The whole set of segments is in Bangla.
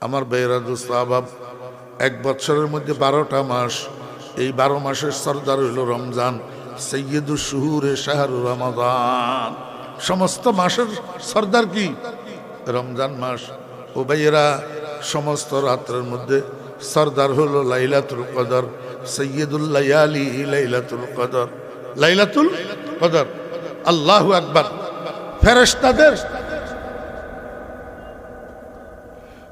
আমার ভাইয়েরা দোস্ত আবাব, এক বছরের মধ্যে 12টা মাস, এই 12 মাসের সর্দার হইল রমজান। সৈয়দুশ শুহুরে শাহরু রমাদান, সমস্ত মাসের সর্দার কি রমজান মাস। ও ভাইয়েরা, সমস্ত রাত্রের মধ্যে সর্দার হলো লাইলাতুল কদর, সৈয়দুল লায়ালি লাইলাতুল কদর, লাইলাতুল কদর। আল্লাহু আকবার।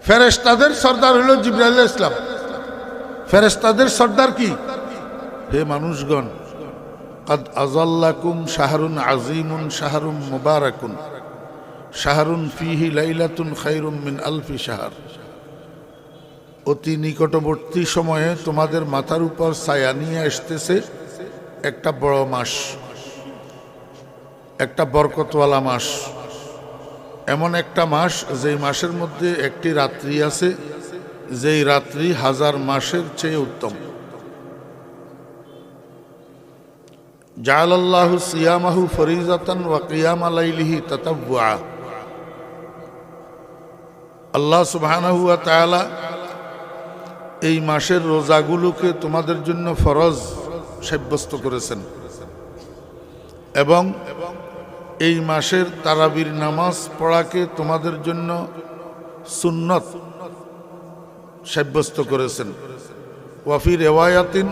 ফেরেশতাদের সর্দার হলো জিবরাইল আলাইহিস সালাম। ফেরেশতাদের সর্দার কি? হে মানুষগণ, قد أظلكم شهر عظيم شهر مبارك شهر فيه ليلة خير من ألف شهر। অতি নিকটবর্তী সময়ে তোমাদের মাথার উপর ছায়া নিয়ে আসতেছে একটা বড় মাস, একটা বরকতওয়ালা মাস, এমন একটা মাস যেই মাসের মধ্যে একটি রাত্রি আছে যেই রাত্রি 1000 মাসের চেয়ে উত্তম। জাআলাল্লাহু সিয়ামাহু ফরিজাতান ওয়া কিয়ামা লাইলিহি তাতাব্বুআ। আল্লাহ সুবহানাহু ওয়া তাআলা এই মাসের রোজাগুলোকে তোমাদের জন্য ফরজ সাব্যস্ত করেছেন এবং এই মাসের তারাবির নামাজ পড়াকে তোমাদের জন্য সুন্নত সাব্যস্ত করেছেন। ওয়া ফি রিওয়ায়াতিন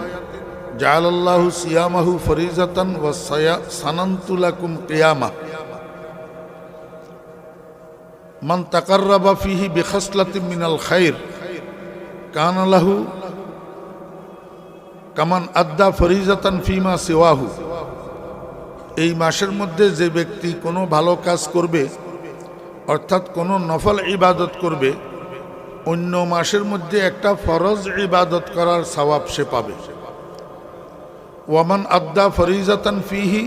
জাআলাল্লাহু সিয়ামাহু ফরিজাতান ওয়া সানানতু লাকুম কিয়ামা মান তাকাররাবা ফিহি বিখাসলাতিন মিনাল খায়র কানা লাহু কামান আদ্দা ফরিজাতান ফিমা সিওয়াহু। এই মাসের মধ্যে যে ব্যক্তি কোনো ভালো কাজ করবে, অর্থাৎ কোনো নফল ইবাদত করবে, অন্য মাসের মধ্যে একটা ফরজ ইবাদত করার সওয়াব সে পাবে। ওয়ামান আদ্দা ফরিজাতান ফিহি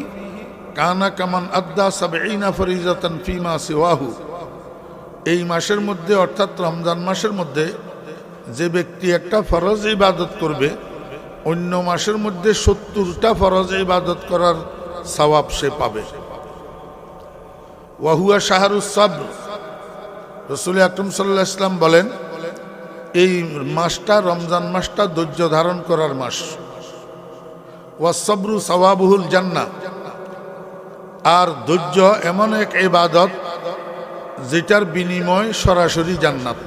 কানা কামান আদ্দা 70 ফরিজাতান ফিমা সিওয়াহু। এই মাসের মধ্যে অর্থাৎ রমজান মাসের মধ্যে যে ব্যক্তি একটা ফরজ ইবাদত করবে, অন্য মাসের মধ্যে 70টা ফরজ ইবাদত করার সওয়াব সে পাবে। ওয়া হুয়া শাহরুস সাবর। রাসূল আকরাম সাল্লাল্লাহু আলাইহি ওয়াসাল্লাম বলেন, এই মাসটা, রমজান মাসটা ধৈর্য ধারণ করার মাস। ওয়াস সাবরু সাওয়াবুহুল জান্নাহ। আর ধৈর্য এমন এক ইবাদত যেটার বিনিময় সরাসরি জান্নাত।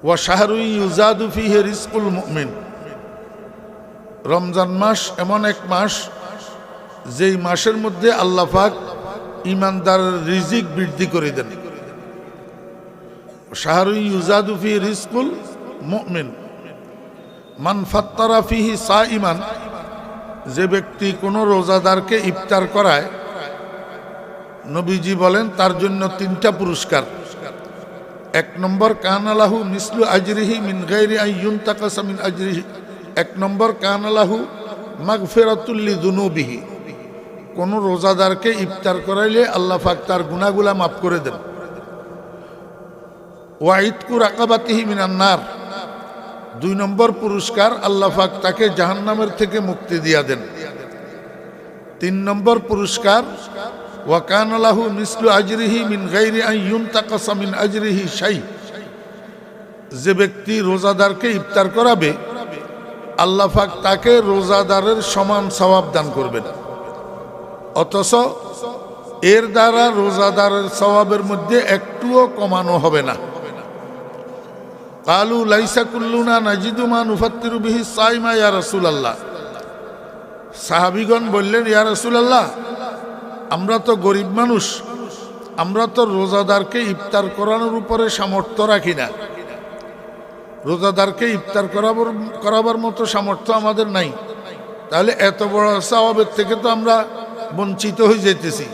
ওয়া শাহরু ইউজাদু ফিহি রিজকুল মুমিন। রমজান মাস এমন এক মাস যেই মাসের মধ্যে আল্লাহ পাক ঈমানদারের রিজিক বৃদ্ধি করে দেন। শাহরু ইউজাদু ফিহি রিজকুল মুমিন মান ফাত্তারা ফিহি সাইমান। যে ব্যক্তি কোনো রোজাদারকে ইফতার করায়, নবীজি বলেন তার জন্য 3টা পুরস্কার। 1 নম্বর কানা লাহু মিসলু আজরিহি মিন গায়রি আন ইউনতাকাসা মিন আজরিহি। 1 নম্বর কানা লাহু মাগফিরাতুল লিযুনুবিহি। কোন রোজাদারকে ইফতার করাইলে আল্লাহ পাক তার গুনাহগুলো মাফ করে দেন। ওয়া ইতকু রাকাবাতিহি মিনান নার। 2 নম্বর পুরস্কার, আল্লাহ পাক তাকে জাহান্নামের থেকে মুক্তি দিয়া দেন। 3 নম্বর পুরস্কার, ওয়া কানা লাহু মিসলু আজরিহি মিন গায়রি আন ইউনতাকাসা মিন আজরিহি শাই। যে ব্যক্তি রোজাদারকে ইফতার করাবে, আল্লাহ পাক তাকে রোজাদারের সমান সওয়াব দান করবেন, অথচ এর দ্বারা রোজাদারের সওয়াবের মধ্যে একটুও কমানো হবে না। কালু লাইসা কুল্লুনা নাজিদু মা নুফাত্তিরু বিহি সাইমা ইয়া রাসূলুল্লাহ। সাহাবীগণ বললেন, ইয়া রাসূলুল্লাহ, আমরা তো গরিব মানুষ, আমরা তো রোজাদারকে ইফতার করানোর উপরে সামর্থ্য রাখি না। রোজাদারকে ইফতার করাবার মতো সামর্থ্য আমাদের নাই। তাহলে এত বড় সওয়াবের থেকে তো আমরা বঞ্চিত হয়ে যেতেছি।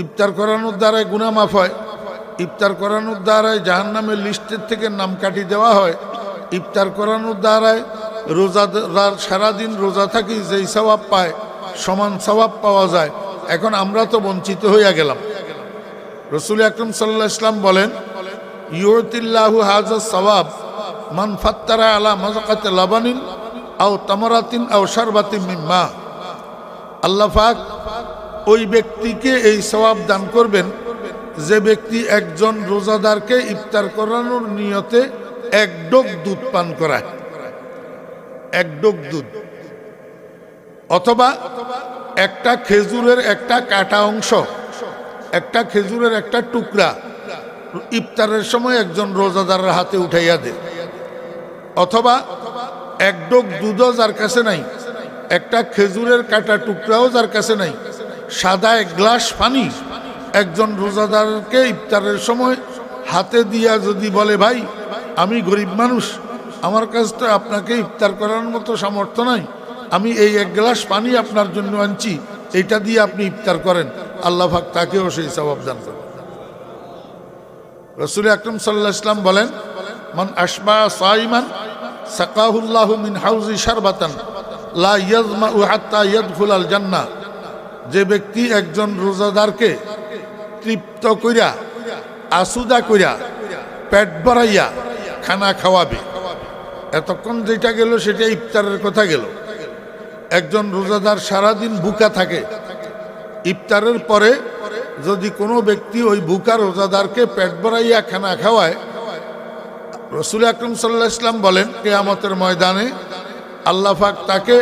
ইফতার করানোর দ্বারাই গুনাহ মাফ হয়, ইফতার করানোর দ্বারাই জাহান্নামের লিস্টের থেকে নাম কাটিয়ে দেওয়া হয়, ইফতার করানোর দ্বারাই রোজাদার সারাদিন রোজা থাকি যেই সওয়াব পায় সমান সওয়াব পাওয়া যায়। এখন আমরা তো বঞ্চিত হইয়া গেলাম। রাসূল আকরাম সাল্লাল্লাহু আলাইহি ওয়াসাল্লাম বলেন, ইউতিল্লাহু হাযা সওয়াব মান ফাত্তারা আলা মাযাকাতি লাবানিন আও তামারাতিন আও শারবাতিন মিন মা। আল্লাহ পাক ওই ব্যক্তিকে এই সওয়াব দান করবেন যে ব্যক্তি একজন রোজাদারকে ইফতার করানোর নিয়তে এক ডোক দুধ পান করায়, এক ডোক দুধ, অথবা একটা খেজুরের একটা কাটা অংশ, একটা খেজুরের একটা টুকরা ইফতারের সময় একজন রোজাদারের হাতে উঠাইয়া দেয়, অথবা এক ডোক দুধও যার কাছে নাই, একটা খেজুরের কাটা টুকরাও যার কাছে নাই, সাদা এক গ্লাস পানি একজন রোজাদারকে ইফতারের সময় হাতে দিয়া যদি বলে, ভাই আমি গরিব মানুষ, আমার কাছে তো আপনাকে ইফতার করার মতো সামর্থ্য নাই, আমি এই এক গ্লাস পানি আপনার জন্য আনছি, এটা দিয়ে আপনি ইফতার করেন, আল্লাহ পাক তাকেও সেই সওয়াব দান করেন। রাসূল আকরাম সাল্লাল্লাহু আলাইহি ওয়াসাল্লাম বলেন, মান আশবা সাইমান সাকাহুল্লাহু মিন হাউজি শারবাতান লা ইয়াজমাউ হাত্তা ইয়াদখুলাল জান্নাহ। যে ব্যক্তি একজন রোজাদারকে তৃপ্ত কইরা, আসুদা কইরা, পেট ভরাইয়া খানা খাওয়াবে, এতক্ষণ যেটা গেল সেটা ইফতারের কথা গেল। একজন রোজাদার সারাদিন ভুকা থাকে, ইফতারের পরে যদি কোনো ব্যক্তি ওই ভুকা রোজাদারকে পেট ভরাইয়া খানা খাওয়ায়, রাসূল আকরাম সাল্লাল্লাহু আলাইহি ওয়াসাল্লাম বলেন, কিয়ামতের ময়দানে আল্লাহ পাক তাকে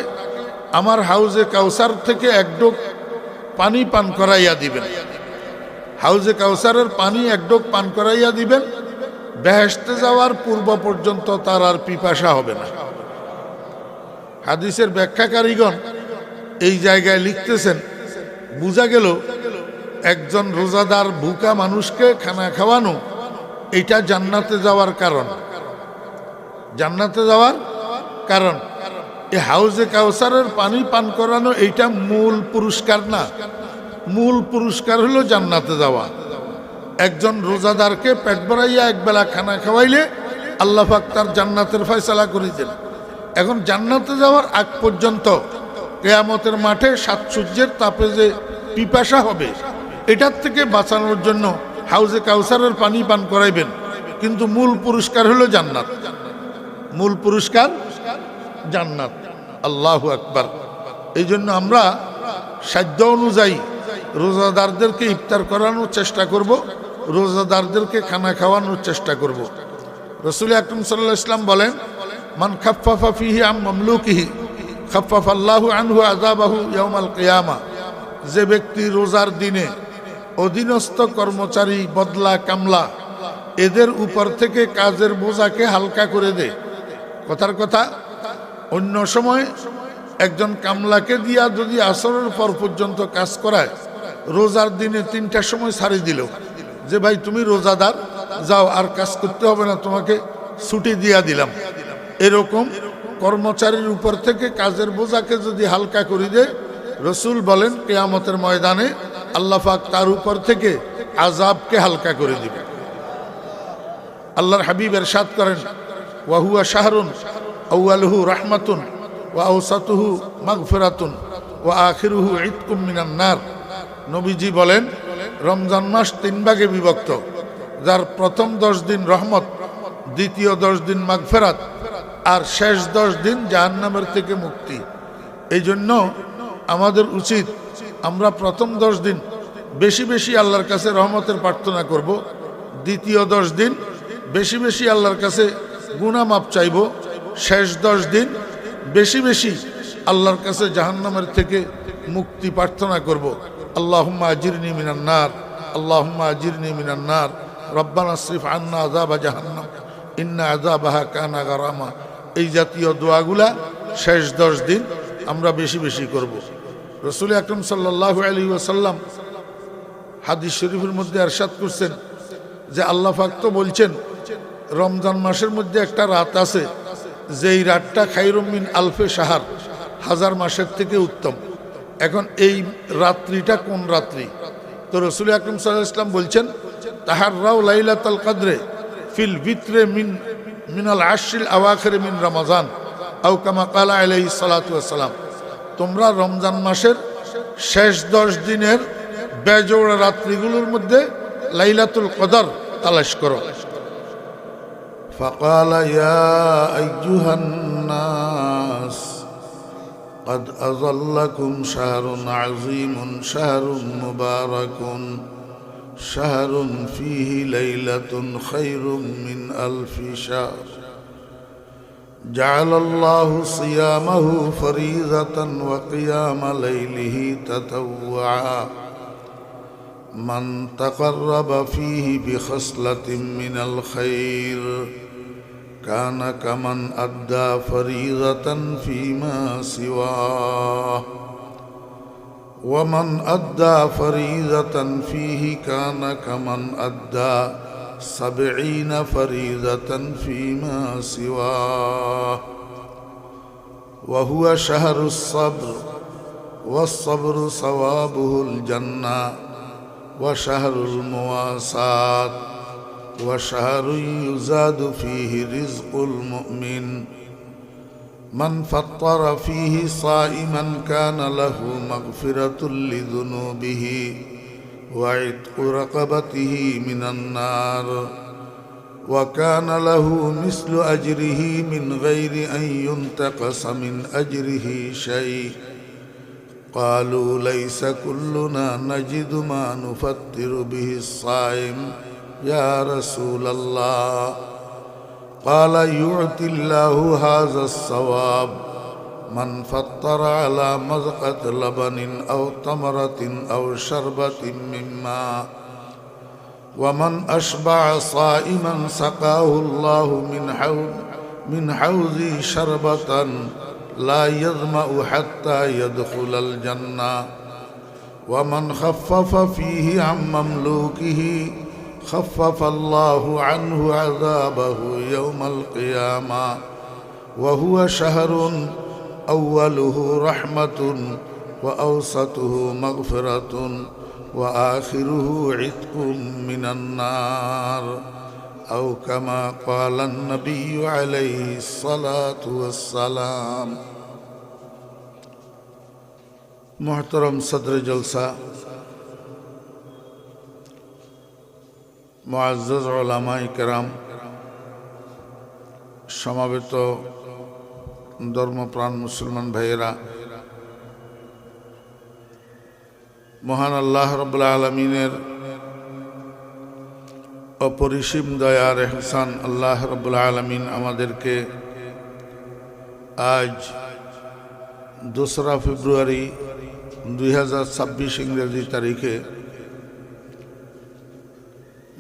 আমার হাউজে কাউসার থেকে এক ডোক পানি পান করাইয়া দিবেন। হাউজে কাউসারের পানি এক ডোক পান করাইয়া দিবেন, বেহেশতে যাওয়ার পূর্ব পর্যন্ত তার আর পিপাসা হবে না। হাদিসের ব্যাখ্যাকারীগণ এই জায়গায় লিখতেছেন, বোঝা গেল একজন রোজাদার ভুকা মানুষকে খানা খাওয়ানো এটা জান্নাতে যাওয়ার কারণ। জান্নাতে যাওয়ার কারণ এই হাউজে কাউসারের পানি পান করানো এইটা মূল পুরস্কার না, মূল পুরস্কার হলো জান্নাতে যাওয়া। একজন রোজাদারকে পেট ভরাইয়া একবেলা খানা খাওয়াইলে আল্লাহ পাক তার জান্নাতের ফয়সালা করে দেন। এখন জান্নাতে যাওয়ার আগ পর্যন্ত কিয়ামতের মাঠে সাত সূর্যের তাপে যে পিপাসা হবে, এটার থেকে বাঁচানোর জন্য হাউজে কাউসারের পানি পান করাইবেন, কিন্তু মূল পুরস্কার হলো জান্নাত, মূল পুরস্কার জান্নাত। আল্লাহু আকবার। এই জন্য আমরা সাধ্য অনুযায়ী রোজাদারদেরকে ইফতার করানোর চেষ্টা করব, রোজাদারদেরকে খানা খাওয়ানোর চেষ্টা করব। রাসূল আকরাম সাল্লাল্লাহু আলাইহি ওয়াসাল্লাম বলেন, মান খাফফাফা ফিহি আম মামলুকিহি খাফফাফাল্লাহু আনহু আযাবাহু ইয়াউমাল কিয়ামা। যে ব্যক্তি রোজার দিনে অধীনস্থ কর্মচারী, বদলা, কামলা এদের উপর থেকে কাজের বোঝাকে হালকা করে দেয়। কথার কথা, অন্য সময় একজন কামলাকে দিয়া যদি আসরের পর পর্যন্ত কাজ করায়, রোজার দিনে 3টার সময় ছাড়ি দিল যে ভাই তুমি রোজাদার, যাও আর কাজ করতে হবে না, তোমাকে ছুটি দিয়া দিলাম। এরকম কর্মচারীর উপর থেকে কাজের বোঝাকে যদি হালকা করে দেয়, রসুল বলেন কিয়ামতের ময়দানে আল্লাহ পাক তার উপর থেকে আযাবকে হালকা করে দিবে। আল্লাহর হাবিব ইরশাদ করেন, ওয়া হুয়া শাহরুন আউয়ালুহু রাহমাতুন ওয়া আওসাতুহু মাগফিরাতুন ওয়া আখিরুহু ইতকুম মিনান নার। নবীজি বলেন, রমজান মাস 3 ভাগে বিভক্ত, যার প্রথম 10 দিন রহমত, দ্বিতীয় 10 দিন মাগফিরাত, আর শেষ 10 দিন জাহান্নামের থেকে মুক্তি। এই জন্য আমাদের উচিত আমরা প্রথম 10 দিন বেশি বেশি আল্লাহর কাছে রহমতের প্রার্থনা করব, দ্বিতীয় 10 দিন বেশি বেশি আল্লাহর কাছে গুনাহ মাপ চাইব, শেষ 10 দিন বেশি বেশি আল্লাহর কাছে জাহান্নামের থেকে মুক্তি প্রার্থনা করব। আল্লাহুম্মা আজিরনি মিনান নার, আল্লাহুম্মা আজিরনি মিনান নার, রব্বানা আসরিফ আন্না আযাবা জাহান্নাম ইন্না আযাবাহা কানা গারামা। এই জাতীয় দোয়াগুলা শেষ 10 দিন আমরা বেশি বেশি করব। রাসূল আকরাম সাল্লাল্লাহু আলাইহি ওয়াসাল্লাম হাদিস শরীফের মধ্যে ইরশাদ করছেন যে আল্লাহ পাক তো বলছেন রমজান মাসের মধ্যে একটা রাত আছে যেই রাতটা খায়রুম মিন আলফে শাহর, 1000 মাসের থেকে উত্তম। এখন এই রাত্রিটা কোন রাত্রি? তো রাসূল আকরাম সাল্লাল্লাহু আলাইহি ওয়াসাল্লাম বলছেন, তাহাররাউ লাইলাতুল কদরে ফিল ভিতরে মিনাল আশরিল আওয়াখির মিন রমাজান আও কামা ক্বালা আলাইহিস সালাতু ওয়াস সালাম। তোমরা রমজান মাসের শেষ 10 দিনের বেজোড়া রাত্রিগুলোর মধ্যে লাইলাতুল কদর তালাশ করো। ফাকালা ইয়া আইয়ুহান নাস قد أظلكم شهر عظيم شهر مبارك شهر فيه ليلة خير من 1000 شهر جعل الله صيامه فريضة وقيام ليله تطوعا من تقرب فيه بخصلة من الخير كان كمن أدى فريضة فيما سواه ومن أدى فريضة فيه كان كمن أدى 70 فريضة فيما سواه وهو شهر الصبر والصبر ثوابه الجنة وشهر المواساة وشهر يزاد فيه رزق المؤمن من فطر فيه صائما كان له مغفرة لذنوبه وعتق رقبته من النار وكان له مثل أجره من غير أن ينتقص من أجره شيء قالوا ليس كلنا نجد ما نفطر به الصائم يا رسول الله قال يعطي الله هذا الثواب من فطر على مذقة لبن أو تمرة أو شربة من ماء ومن أشبع صائما سقاه الله من حوض شربة لا يظمأ حتى يدخل الجنة ومن خفف فيه عن مملوكه خفف الله عنه عذابه يوم القيامة وهو شهر أوله رحمة وأوسطه مغفرة وآخره عتق من النار أو كما قال النبي عليه الصلاة والسلام محترم صدر جلسة মুআজ্জাজ উলামায়ে কেরাম সমাবেত ধর্মপ্রাণ মুসলমান ভাইয়েরা মহান আল্লাহ রাব্বুল আলামিনের অপরিসীম দয়ার ইহসান আল্লাহ রাব্বুল আলামিন আমাদেরকে আজ 2রা ফেব্রুয়ারি 2026 ইংরেজি তারিখে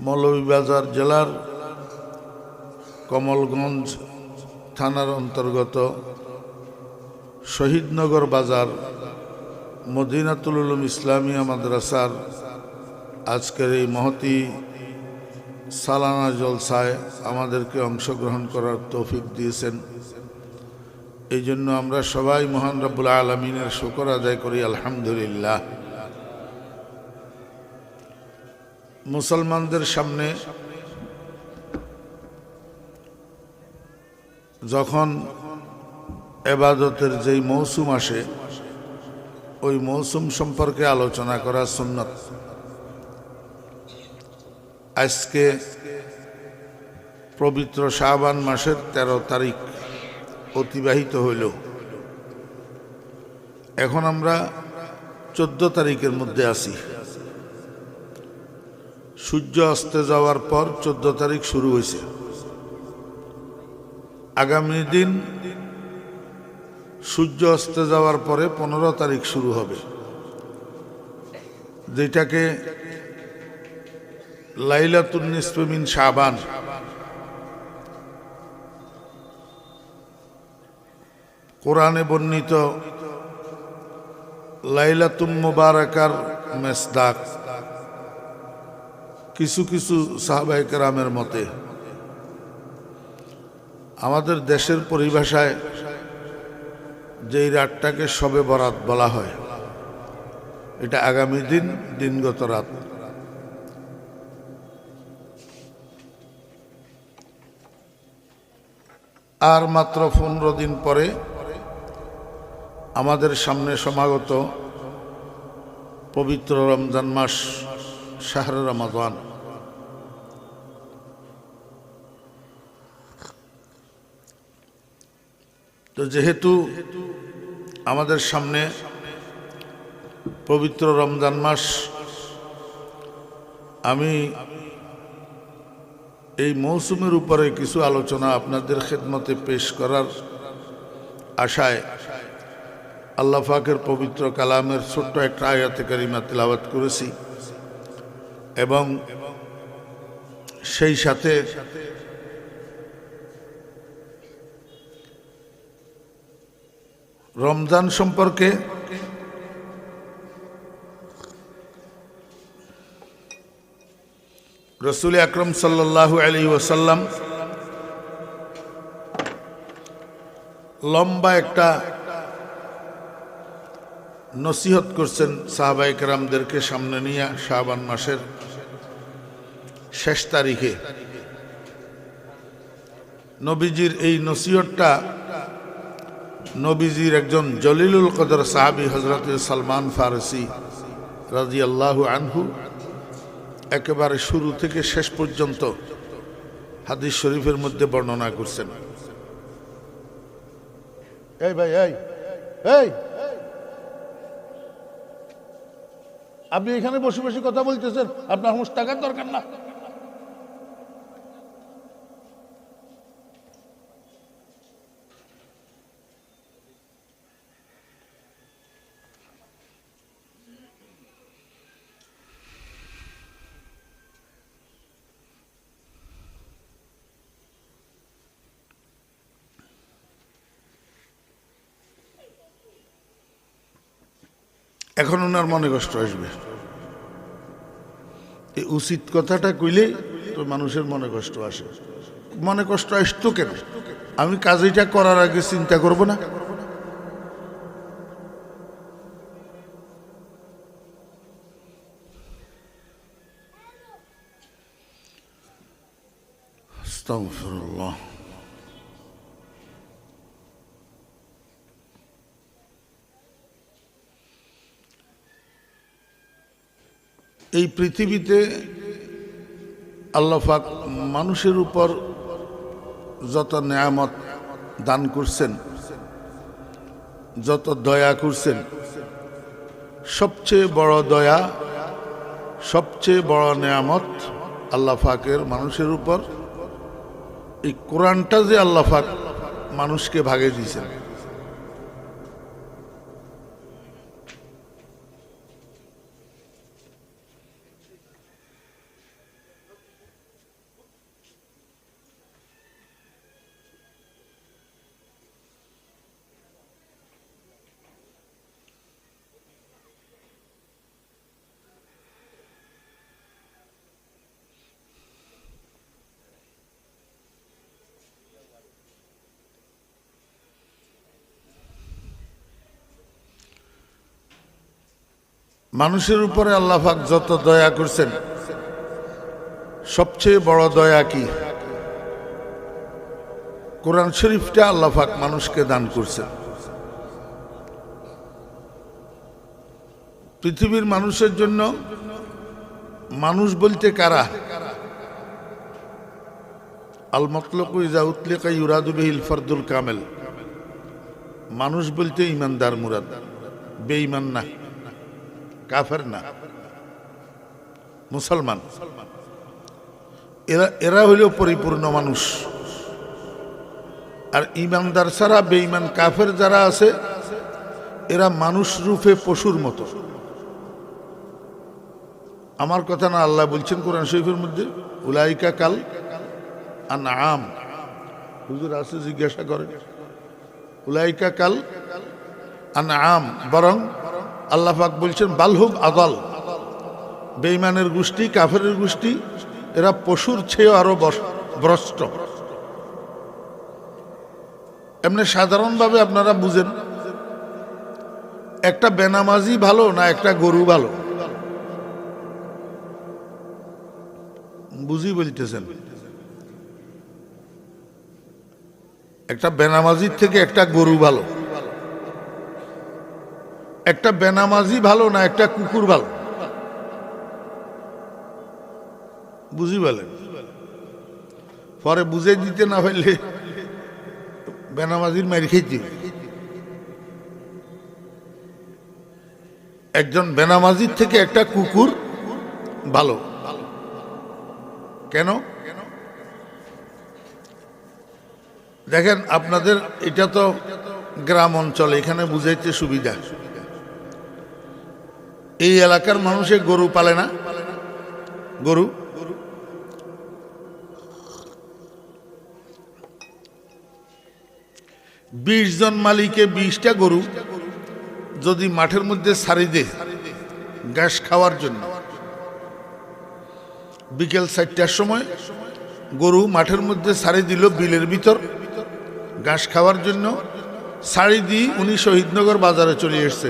মৌলভীবাজার জেলার কমলগঞ্জ থানার অন্তর্গত শহীদনগর বাজার মদিনাতুল উলুম ইসলামিয়া মাদ্রাসার আজকের এই মহতী সালানা জলসায় আমাদেরকে অংশগ্রহণ করার তৌফিক দিয়েছেন। এই জন্য আমরা সবাই মহান রব্বুল আলামিনের শুকর আদায় করি আলহামদুলিল্লাহ। মুসলমানদের সামনে যখন ইবাদতের যেই মৌসুম আসে ওই মৌসুম সম্পর্কে আলোচনা করা সুন্নাত। আজকে পবিত্র শাবান মাসের 13 তারিখ অতিবাহিত হইল। এখন আমরা 14 তারিখের মধ্যে আছি। সূর্য অস্তে যাওয়ার পর 14 তারিখ শুরু হয়েছে। আগামী দিন সূর্য অস্তে যাওয়ার পরে 15 তারিখ শুরু হবে, যেটাকে লাইলাতুন নিসফে মিন শাবান, কোরআনে বর্ণিত লাইলাতুম মুবারাকার মেসদাক। কিছু কিছু সাহাবায়ে কেরামের মতে আমাদের দেশের পরিভাষায় যেই রাতটাকে শবে বরাত বলা হয়, এটা আগামী দিন দিনগত রাত। আর মাত্র 15 দিন পরে আমাদের সামনে সমাগত পবিত্র রমজান মাস, শাহরে রমাদান। তো যেহেতু আমাদের সামনে পবিত্র রমজান মাস, আমি এই মৌসুমের উপরে কিছু আলোচনা আপনাদের খেদমতে পেশ করার আশায় আল্লাহ পাকের পবিত্র কালামের ছোট্ট একটা আয়াতে কারিমা তিলাওয়াত করেছি এবং সেই সাথে রমজান সম্পর্কে রসুল আকরম সাল্লাল্লাহু আলাইহি ওয়াসাল্লাম লম্বা একটা নসিহত করছেন সাহাবায়ে কেরামদেরকে সামনে নিয়ে শাবান মাসের শেষ তারিখে। নবীজির এই নসিহতটা নবীজির একজন জলিলুল কদর সাহাবী হযরত সালমান ফারসি রাদিয়াল্লাহু আনহু একেবারে শুরু থেকে শেষ পর্যন্ত হাদিস শরীফের মধ্যে বর্ণনা করছেন। এই ভাই এই এই আপনি এখানে বসে বসে কথা বলতেছেন, আপনার হুঁশ টাকার দরকার না? এখন ওনার মনে কষ্ট আসবে। এই উচিত কথাটা কইলে তো মানুষের মনে কষ্ট আসে। মনে কষ্ট আসতো কেন? আমি কাজটা করার আগে চিন্তা করব না? আস্তাগফিরুল্লাহ। এই পৃথিবীতে আল্লাহ পাক মানুষের উপর যত নেয়ামত দান করছেন, যত দয়া করছেন, সবচেয়ে বড় দয়া, সবচেয়ে বড় নেয়ামত আল্লাহ পাকের মানুষের উপর এই কোরআনটা যে আল্লাহ পাক মানুষকে ভাগে দিয়েছেন। মানুষের উপরে আল্লাহ পাক যত দয়া করছেন, সবচেয়ে বড় দয়া কি? কোরআন শরীফটা আল্লাহ পাক মানুষকে দান করছেন। পৃথিবীর মানুষের জন্য মানুষ বলতে কারা? আল মতলকু ইজা উতলিকা ইউরাদু বিহিল ফরদুল কামেল। মানুষ বলতে ইমানদার মুরাদ, বেঈমান না, কাফের না, মুসলমান। এরা হইল পরিপূর্ণ মানুষ। আর ইমানদার ছাড়া বেঈমান কাফের যারা আছে, এরা মানুষ রূপে পশুর মতো। আমার কথা না, আল্লাহ বলছেন কোরআন শরীফের মধ্যে, উলাইকা কাল আনআম। হুজুর আছে, জিজ্ঞাসা করেন, উলাইকা কাল আনআম, বরং আল্লাহ পাক বলছেন বালহুম আদাল। বেঈমানের গোষ্ঠী, কাফেরের গোষ্ঠী, এরা পশুর চেয়ে আরো ভ্রষ্ট। এমনি সাধারণভাবে আপনারা বুঝেন, একটা বেনামাজি ভালো না একটা গরু ভালো? বুঝি বলতেছেন? একটা বেনামাজির থেকে একটা গরু ভালো। একটা বেনামাজি ভালো না একটা কুকুর ভালো? বুঝি বলেন? পরে বুঝে দিতে না পারলে বেনামাজির মারি খেয়েছি। একজন বেনামাজির থেকে একটা কুকুর ভালো। কেন? দেখেন, আপনাদের এটা তো গ্রাম অঞ্চলে, এখানে বুঝাইতে সুবিধা। এই এলাকার মানুষে গরু পালে না? গরু 20 জন মালিকে 20টা গরু যদি মাঠের মধ্যে ছাড়ি দেয় ঘাস খাওয়ার জন্য, বিকেল 4টার সময় গরু মাঠের মধ্যে ছাড়ি দিল বিলের ভিতর ঘাস খাওয়ার জন্য, ছাড়ি দিয়ে উনি শহীদনগর বাজারে চলে এসছে।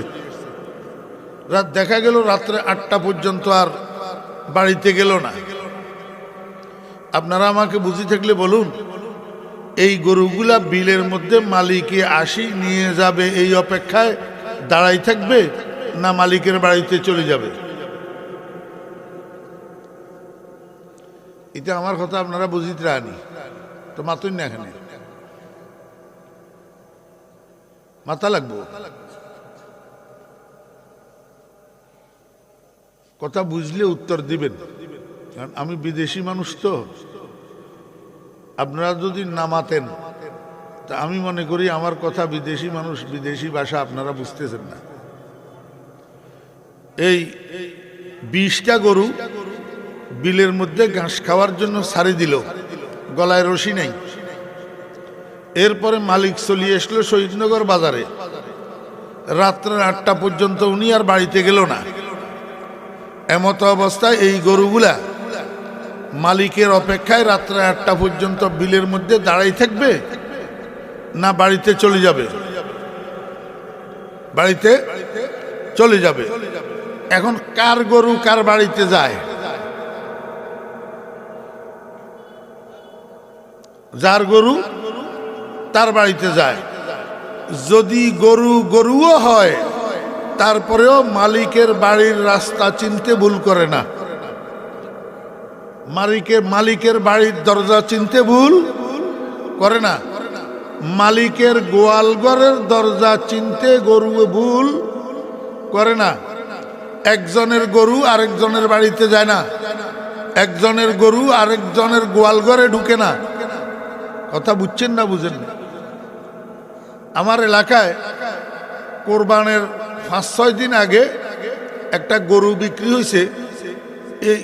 রাত দেখা গেল রাত্রে 8টা পর্যন্ত আর বাড়িতে গেল না। আপনারা আমাকে বুঝি থাকলে বলুন, এই গরুগুলা বিলের মধ্যে মালিকে আসি নিয়ে যাবে এই অপেক্ষায় দাঁড়াই থাকবে, না মালিকের বাড়িতে চলে যাবে? এটা আমার কথা আপনারা বুঝিতে রানি তো মাতুন না, এখানে মাথা লাগবো। কথা বুঝলে উত্তর দিবেন, কারণ আমি বিদেশি মানুষ তো। আপনারা যদি নামাতেন তা আমি মনে করি আমার কথা বিদেশি মানুষ, বিদেশি ভাষা আপনারা বুঝতেছেন না। এই 20টা গরু বিলের মধ্যে ঘাস খাওয়ার জন্য ছাড়ি দিল, গলায় রশি নেই। এরপরে মালিক চলিয়ে আসলো শহীদনগর বাজারে, রাত্রে 8টা পর্যন্ত উনি আর বাড়িতে গেল না। এমত অবস্থায় এই গরুগুলা মালিকের অপেক্ষায় রাত্রে 8টা পর্যন্ত বিলের মধ্যে দাঁড়াই থাকবে, না বাড়িতে চলে যাবে? বাড়িতে চলে যাবে। এখন কার গরু কার বাড়িতে যায়? যার গরু তার বাড়িতে যায়। যদি গরুও হয় তারপরেও মালিকের বাড়ির রাস্তা চিনতে ভুল করে না। মালিকের বাড়ির দরজা চিনতে ভুল করে না। মালিকের গোয়ালঘরের দরজা চিনতে গরু ভুল করে না। একজনের গরু আরেকজনের বাড়িতে যায় না, একজনের গরু আরেকজনের গোয়ালঘরে ঢুকে না। কথা বুঝছেন না বুঝেন না? আমার এলাকায় কোরবানের 5-6 দিন আগে একটা গরু বিক্রি হয়েছে। এই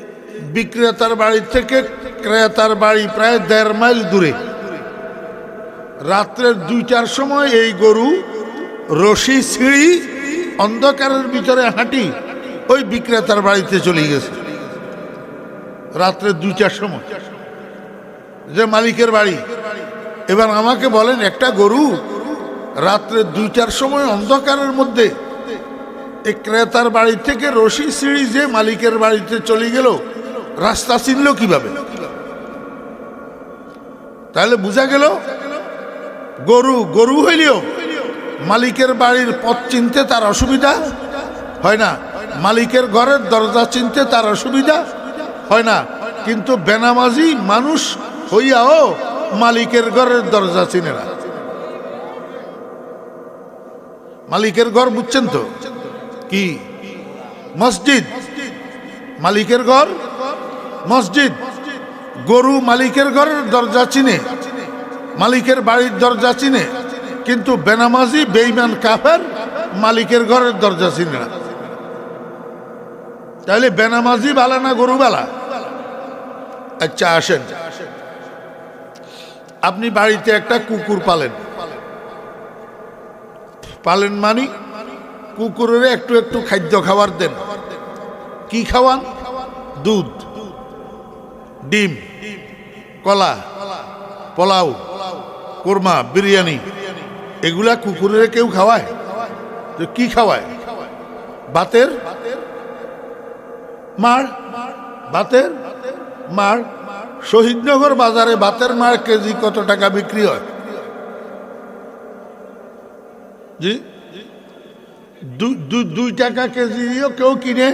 বিক্রেতার বাড়ি থেকে ক্রেতার বাড়ি প্রায় 1.5 মাইল দূরে। রাত্রের 2টার সময় এই গরু রশি ছিঁড়ি অন্ধকারের ভিতরে হাঁটি ওই বিক্রেতার বাড়িতে চলে গেছে। রাত্রে 2টার সময়, যে মালিকের বাড়ি। এবার আমাকে বলেন, একটা গরু রাত্রে 2টার সময় অন্ধকারের মধ্যে এই ক্রেতার বাড়ি থেকে রশি সিঁড়ি যে মালিকের বাড়িতে চলে গেল, রাস্তা চিনল কিভাবে? তাহলে বোঝা গেল গরু হইলেও মালিকের বাড়ির পথ চিনতে তার অসুবিধা হয় না, মালিকের ঘরের দরজা চিনতে তার অসুবিধা হয় না। কিন্তু বেনামাজি মানুষ হইয়াও মালিকের ঘরের দরজা চিনে না। মালিকের ঘর বুঝছেন তো কি? মসজিদ। মালিকের ঘর মসজিদ। গরু মালিকের ঘরের দরজা চিনে, মালিকের বাড়ির দরজা চিনে, কিন্তু বেনামাজি বেঈমান কাফের মালিকের ঘরের দরজা চিনে না। তাহলে বেনামাজি বালা না গরু বালা? আচ্ছা আসেন, আপনি বাড়িতে একটা কুকুর পালেন মানে কুকুরের একটু একটু খাদ্য খাবার দেন। কি খাওয়ান? দুধ, ডিম, কলা, পোলাও, কোরমা, বিরিয়ানি, এগুলা কুকুরের কেউ খাওয়ায়? তো কি খাওয়ায়? ভাতের মাড়। ভাতের মাড়। শহীদনগর বাজারে ভাতের মাড় কেজি কত টাকা বিক্রি হয়? জি, 2 টাকা কেজিও কেউ কিনে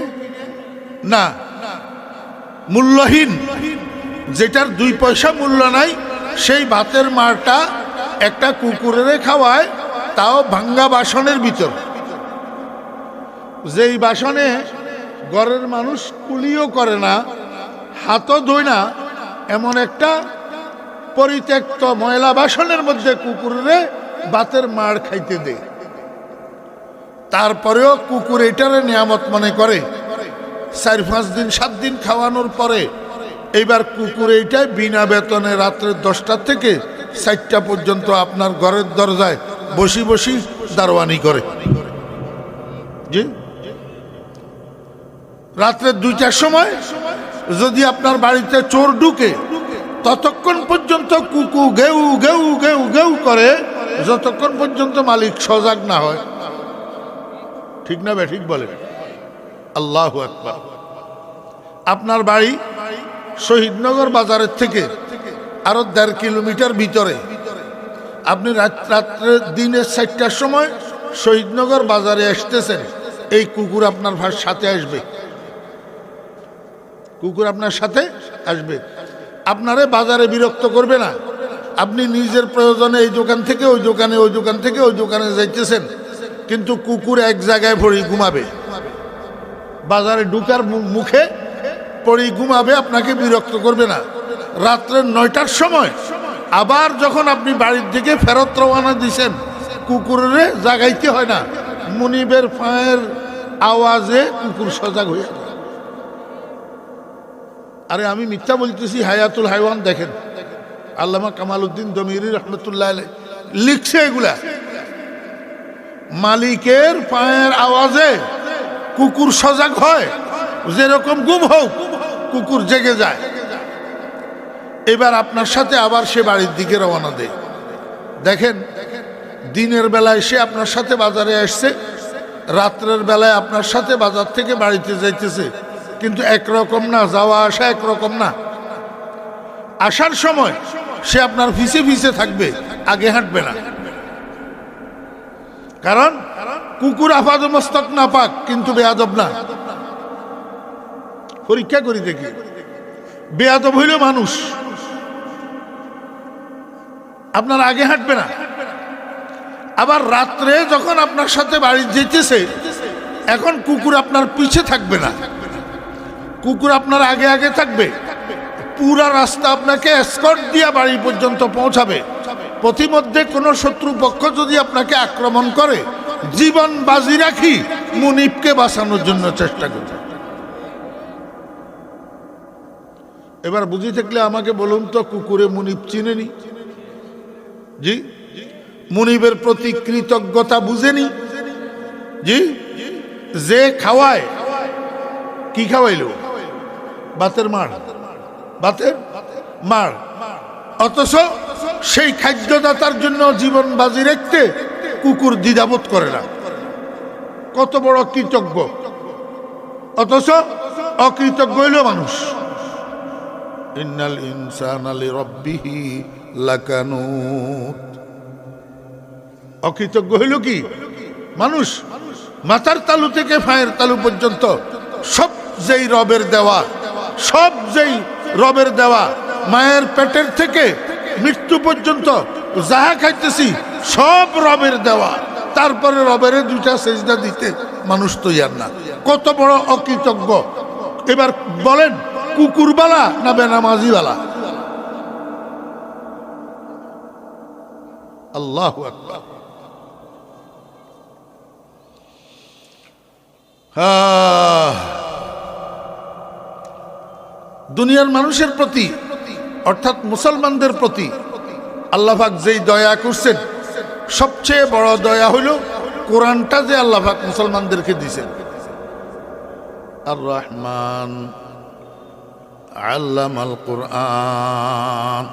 না। মূল্যহীন, যেটার 2 পয়সা মূল্য নাই, সেই ভাতের মাড়টা একটা কুকুরের খাওয়ায়, তাও ভাঙ্গা বাসনের ভিতর। যেই বাসনে ঘরের মানুষ কুলিও করে না, হাতও ধোয় না, এমন একটা পরিত্যক্ত ময়লা বাসনের মধ্যে কুকুরে বাতের মার খাইতে দেয়, তারপরেও কুকুর এটারে নিয়ামত মনে করে। 4-5 দিন 7 দিন খাওয়ানোর পরে এইবার কুকুর এইটাই বিনা বেতনে রাত্রে 10টা থেকে 4টা পর্যন্ত আপনার ঘরের দরজায় বসি বসি দারোয়ানি করে। জি, রাত্রে 2টার সময় যদি আপনার বাড়িতে চোর ঢুকে, ততক্ষণ পর্যন্ত কুকু গেউ গেউ গেউ গেউ করে যতক্ষণ পর্যন্ত মালিক সজাগ না হয়। ঠিক না ঠিক বলে? আল্লাহু আকবার। আপনার বাড়ি শহীদনগর বাজারের থেকে আরো 1.5 কিলোমিটার ভিতরে। আপনি রাত্রে দিনের 4টার সময় শহীদনগর বাজারে আসতেছেন, এই কুকুর আপনার সাথে আসবে। কুকুর আপনার সাথে আসবে, আপনারে বাজারে বিরক্ত করবে না। আপনি নিজের প্রয়োজনে এই দোকান থেকে ওই দোকানে, ওই দোকান থেকে ওই দোকানে যাইতেছেন, কিন্তু কুকুর এক জায়গায় পড়ে ঘুমাবে, বাজারে ঢুকার মুখে পড়ে ঘুমাবে, আপনাকে বিরক্ত করবে না। রাত্রে 9টার সময় আবার যখন আপনি বাড়ির দিকে ফেরত রওনা দিছেন, কুকুরে জাগাইতে হয় না, মুনিবের পায়ের আওয়াজে কুকুর সজাগ হয়ে যায়। আরে আমি মিথ্যা বলতেছি? হায়াতুল হাইওয়ান দেখেন, আল্লামা কামাল উদ্দিন দমিরি রহমতুল্লাহ লিখছে এগুলা। মালিকের পায়ের আওয়াজে কুকুর সজাগ হয়, যেরকম ঘুম হোক কুকুর জেগে যায়। এবার আপনার সাথে আবার সে বাড়ির দিকে রওনা দেয়। দেখেন, দিনের বেলায় সে আপনার সাথে বাজারে আসছে, রাত্রের বেলায় আপনার সাথে বাজার থেকে বাড়িতে যাইতেছে, কিন্তু একরকম না, যাওয়া আসা একরকম না। আসার সময় সে আপনার পিছে পিছে থাকবে, আগে হাঁটবে না। কারণ কুকুর আপাদ মস্তক না পাক, কিন্তু বেয়াদব না। পরীক্ষা করি দেখি, বেয়াদব হইল মানুষ, আপনার আগে হাঁটবে না। আবার রাত্রে যখন আপনার সাথে বাড়ি যেতেছে, এখন কুকুর আপনার পিছে থাকবে না, কুকুর আপনার আগে আগে থাকবে। পুরা রাস্তা আপনাকে এসকর্ট দিয়া বাড়ি পর্যন্ত পৌঁছাবে। পথিমধ্যে কোনো শত্রুপক্ষ যদি আপনাকে আক্রমণ করে, জীবন বাজি রাখি মুনিবকে বাঁচানোর জন্য চেষ্টা করবে। এবার বুঝি থাকলে আমাকে বলুন তো, কুকুরে মুনিব চিনেনি? জি, মুনিবের প্রতি কৃতজ্ঞতা বুঝেনি? জি, যে খাওয়ায়, কি খাওয়াইলো? বাতের মার, বাতের মার। অথচ সেই খাদ্যদাতার জন্য জীবন বাজি রাখতে কুকুর দ্বিধাবোধ করে না। কত বড় কৃতজ্ঞ! অথচ অকৃতজ্ঞ হইল মানুষ। ইন্নাল ইনসানা লিরাব্বিহি লাকানুত। অকৃতজ্ঞ হইল কি মানুষ? মাথার তালু থেকে পায়ের তালু পর্যন্ত সব যেই রবের দেওয়া, সব যেই রবের দেওয়া, মায়ের পেটের থেকে মৃত্যু পর্যন্ত যাহা খাইতেছি সব রবের দেওয়া, তারপরে রবের 2টা সেজদা দিতে মানুষ তৈয়ার না। কত বড় অকৃতজ্ঞ! এবার বলেন, কুকুরবালা না বেনামাজিওয়ালা? আল্লাহু আকবার। দুনিয়ার মানুষের প্রতি, অর্থাৎ মুসলমানদের প্রতি আল্লাহ পাক যেই দয়া করছেন, সবচেয়ে বড় দয়া হইল কোরআনটা যে আল্লাহ পাক মুসলমানদেরকে দিয়েছেন। আর রহমান আল্লামাল কোরআন।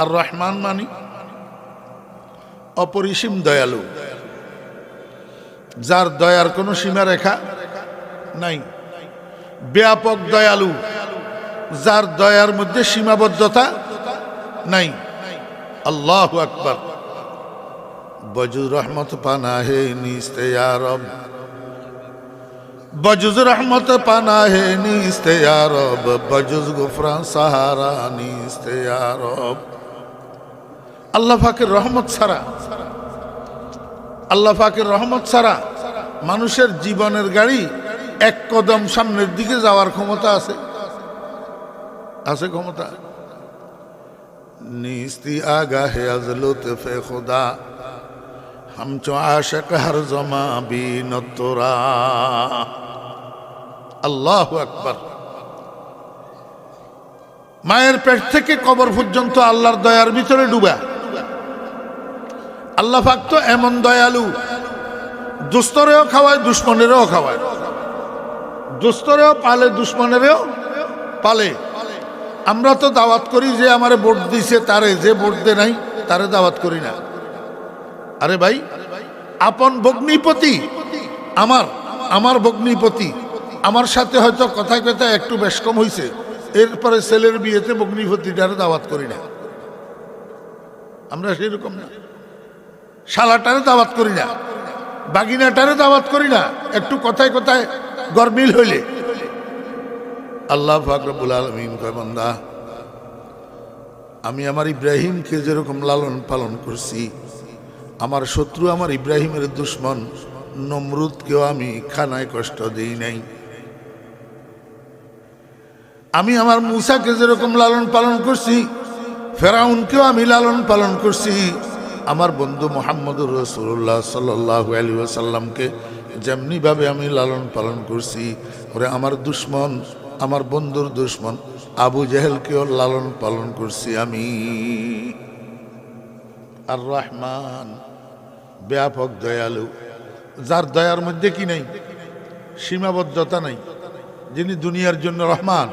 আর রহমান মানে অপরিসীম দয়ালু, যার দয়ার কোনো সীমারেখা নাই। ব্যাপক দয়ালু, যার দয়ার মধ্যে সীমাবদ্ধতা নাই। আল্লাহু আকবার। বজুজ রহমত পানা হে নিস্তে ইয়া রব, বজুজ রহমত পানা হে নিস্তে ইয়া রব, বজুজ গুফরান সাহারা নিস্তে ইয়া রব। আল্লাহ পাকের রহমত ছাড়া, আল্লাহ পাকের রহমত ছাড়া মানুষের জীবনের গাড়ি এক কদম সামনের দিকে যাওয়ার ক্ষমতা আছে? আছে ক্ষমতা? নিস্তি আগাহে আজ লুৎফে খুদা हम चो आशिक हर जमा बीनत तोरा। আল্লাহু আকবার। মায়ের পেট থেকে কবর পর্যন্ত আল্লাহর দয়ার ভিতরে ডুবা। আল্লাহ পাক তো এমন দয়ালু, দুস্তরেও খাওয়ায় দুশ্মনেরও খাওয়ায়, দুস্তরেও পালে দুশ্মনেরও পালে। আমরা তো দাওয়াত করি যে আমারে ভোট দিছে তারে, যে ভোট দে নাই তারে দাওয়াত করি না। আরে ভাই, আপন ভগ্নিপতি আমার ভগ্নিপতি আমার সাথে হয়তো কথায় কথায় একটু বেশ কম হয়েছে, এরপরে ছেলের বিয়েতে ভগ্নিপতিটারে দাওয়াত করি না। আমরা সেরকম না। শালাটারে দাওয়াত করি না, বাগিনাটারে দাওয়াত করি না, একটু কথায় কথায় গরমিল হইলে। আল্লাহ পাক রব্বুল আলামিন কয়, বান্দা আমি আমার ইব্রাহিমকে যেরকম লালন পালন করছি, আমার শত্রু আমার ইব্রাহিমের দুশ্মন নমরুদকেও আমি খানায় কষ্ট দিই নাই। আমি আমার মূসাকে যেরকম লালন পালন করছি, ফেরাউনকেও আমি লালন পালন করছি। আমার বন্ধু মুহাম্মদুর রাসূলুল্লাহ সাল্লাল্লাহু আলাইহি ওয়াসাল্লামকে যেমনিভাবে আমি লালন পালন করছি, ওরে আমার দুশ্মন, আমার বন্ধুর দুশ্মন আবু জেহেলকেও লালন পালন করছি আমি। আর রহমান, ব্যাপক দয়ালু, যার দয়ার মধ্যে কি নাই, সীমাবদ্ধতা নাই, যিনি দুনিয়ার জন্য রহমান,